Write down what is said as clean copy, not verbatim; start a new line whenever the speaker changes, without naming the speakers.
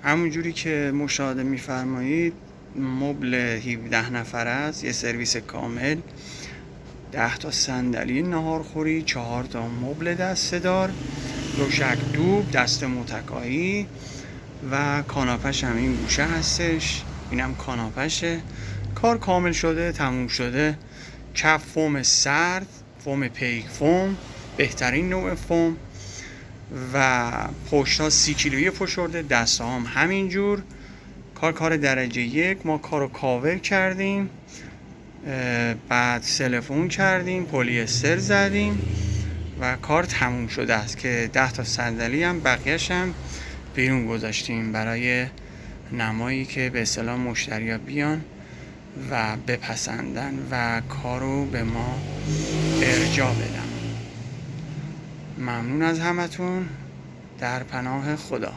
همونجوری که مشاهده میفرمایید مبل 17 نفر است، یه سرویس کامل، 10 تا صندلی ناهارخوری، 4 تا مبل دسته دار، دوشک دوب، دست متکایی و کاناپش هم این گوشه هستش. اینم کاناپشه. کار کامل شده، تموم شده. کف فوم سرد، فوم پیک فوم، بهترین نوع فوم و پشت ها 30 کیلویی فشرده، دست ها هم همینجور. کار درجه یک. ما کارو کاور کردیم، بعد سلفون کردیم، پلی استر زدیم و کار تموم شده است که 10 تا صندلی هم بقیه‌اش هم بیرون گذاشتیم برای نمایی که به اصطلاح مشتریا بیان و بپسندن و کارو به ما ارجاع بدن. ممنون از همتون. در پناه خدا.